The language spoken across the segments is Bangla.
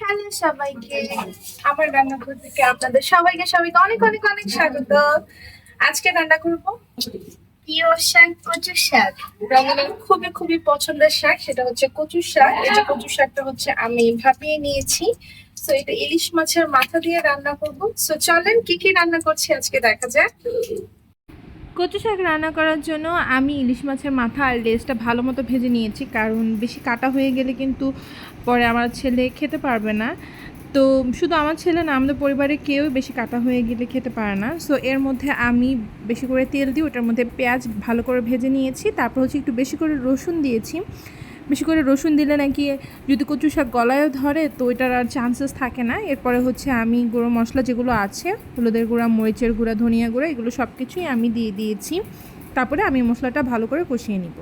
হ্যালো সবাইকে, আমার রান্নাঘর থেকে আপনাদের সবাইকে সবাইকে অনেক অনেক অনেক স্বাগত। আজকে রান্না করব প্রিয় শাক, কচু শাক। রমনের খুবই খুবই পছন্দের শাক, সেটা হচ্ছে কচু শাক। এই যে কচু শাকটা হচ্ছে আমি ভাপিয়ে নিয়েছি। সো এটা ইলিশ মাছের মাথা দিয়ে রান্না করব। সো চলেন কি কি রান্না করছি আজকে দেখা যাক। কচু শাক রান্না করার জন্য আমি ইলিশ মাছের মাথা আর লেজটা ভালো মতো ভেজে নিয়েছি, কারণ বেশি কাটা হয়ে গেলে কিন্তু পরে আমার ছেলে খেতে পারবে না। তো শুধু আমার ছেলে না, আমাদের পরিবারে কেউ বেশি কাটা হয়ে গেলে খেতে পারে না। সো এর মধ্যে আমি বেশি করে তেল দিই, ওটার মধ্যে পেঁয়াজ ভালো করে ভেজে নিয়েছি। তারপর হচ্ছে একটু বেশি করে রসুন দিয়েছি। বেশি করে রসুন দিলে নাকি যদি কচু শাক গলায়ও ধরে তো ওইটার আর চান্সেস থাকে না। এরপরে হচ্ছে আমি গুঁড়ো মশলা যেগুলো আছে, হলুদের গুঁড়া, মরিচের গুঁড়া, ধনিয়া গুঁড়া, এগুলো সব কিছুই আমি দিয়ে দিয়েছি। তারপরে আমি মশলাটা ভালো করে কষিয়ে নিব।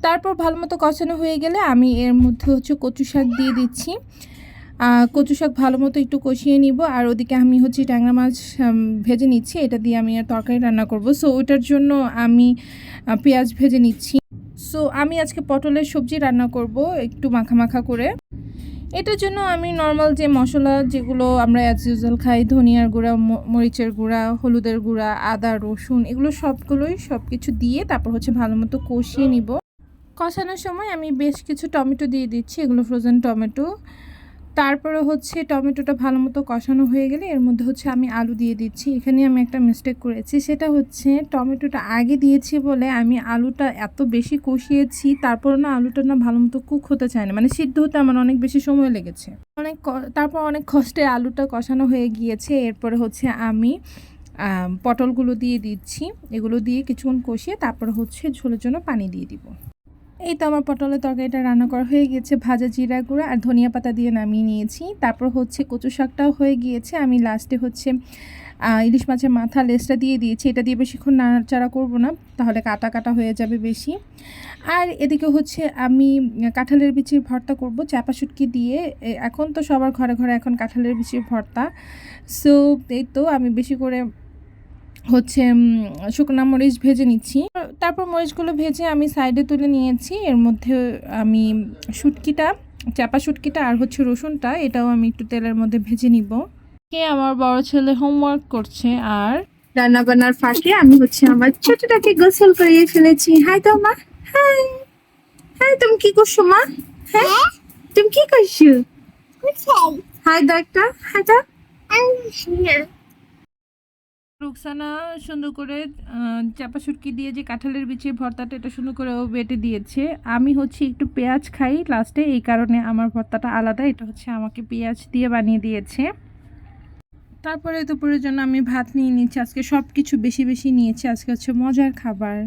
তারপর ভালো মতো কষানো হয়ে গেলে আমি এর মধ্যে হচ্ছে কচু শাক দিয়ে দিচ্ছি। কচু শাক ভালো মতো একটু কষিয়ে নিব। আর ওদিকে আমি হচ্ছে ট্যাংরা মাছ ভেজে নিচ্ছি, এটা দিয়ে আমি আর তরকারি রান্না করব। সো ওইটার জন্য আমি পেঁয়াজ ভেজে নিচ্ছি। সো আমি আজকে পটলের সবজি রান্না করব একটু মাখা মাখা করে। এটার জন্য আমি নর্মাল যে মশলা যেগুলো আমরা অ্যাজ ইউজুয়াল খাই, ধনিয়ার গুঁড়া, মরিচের গুঁড়া, হলুদের গুঁড়া, আদা, রসুন, এগুলো সব কিছু দিয়ে তারপর হচ্ছে ভালো মতো কষিয়ে নিব। কষানোর সময় আমি বেশ কিছু টমেটো দিয়ে দিচ্ছি, এগুলো ফ্রোজেন টমেটো। তারপরে হচ্ছে টমেটোটা ভালো মতো কষানো হয়ে গেলে এর মধ্যে হচ্ছে আমি আলু দিয়ে দিচ্ছি। এখানে আমি একটা মিস্টেক করেছি, সেটা হচ্ছে টমেটোটা আগে দিয়েছি বলে আমি আলুটা এত বেশি কষিয়েছি, তারপর না আলুটা না ভালো মতো কুক হতে চায় না, মানে সিদ্ধ হতে আমার অনেক বেশি সময় লেগেছে। তারপর অনেক কষ্টে আলুটা কষানো হয়ে গিয়েছে। এরপরে হচ্ছে আমি পটলগুলো দিয়ে দিচ্ছি, এগুলো দিয়ে কিছুক্ষণ কষিয়ে তারপর হচ্ছে ঝোলের জন্য পানি দিয়ে দিব। এই তো আমার পটলের তরকারিটা রান্না করা হয়ে গিয়েছে, ভাজা জিরা গুঁড়া আর ধনিয়া পাতা দিয়ে নামিয়ে নিয়েছি। তারপর হচ্ছে কচু শাকটাও হয়ে গিয়েছে। আমি লাস্টে হচ্ছে ইলিশ মাছের মাথা লেজটা দিয়ে দিয়েছি। এটা দিয়ে বেশিক্ষণ নাড়াচাড়া করব না, তাহলে কাটা কাটা হয়ে যাবে বেশি। আর এদিকে হচ্ছে আমি কাঁঠালের বিচির ভর্তা করব চাপা শুটকি দিয়ে। এখন তো সবার ঘরে ঘরে এখন কাঁঠালের বিচির ভর্তা। সো এই তো আমি বেশি করে হচ্ছে শুকনা মরিচ ভেজে নিচ্ছি। তারপর মরিচগুলো ভেজে আমি সাইডে তুলে নিয়েছি। এর মধ্যে আমি শুটকিটা, চাপা শুটকিটা আর হচ্ছে রসুনটা, এটাও আমি একটু তেলের মধ্যে ভেজে নিব। আমার বড় ছেলে হোমওয়ার্ক করছে, আর রান্না বান্নার ফাঁকে আমি হচ্ছে আমার ছোটটাকে গোসল করিয়ে ফেলেছি। হাই তো মা, হাই। হাই, তুমি কি করছো মা? হ্যাঁ, তুমি কি করছো? হাই দাও একটা, হাই দাও। রুকসানা সুন্দর করে চাপা শুটকি দিয়ে যে কাঁঠালের বিচির ভর্তাটা, এটা সুন্দর করে ও বেটে দিয়েছে। আমি হচ্ছে একটু পেঁয়াজ খাই লাস্টে, এই কারণে আমার ভর্তাটা আলাদা। এটা হচ্ছে আমাকে পেঁয়াজ দিয়ে বানিয়ে দিয়েছে। তারপরে দুপুরের জন্য আমি ভাত নিয়ে নিচ্ছি। আজকে সব কিছু বেশি বেশি নিয়েছি, আজকে হচ্ছে মজার খাবার।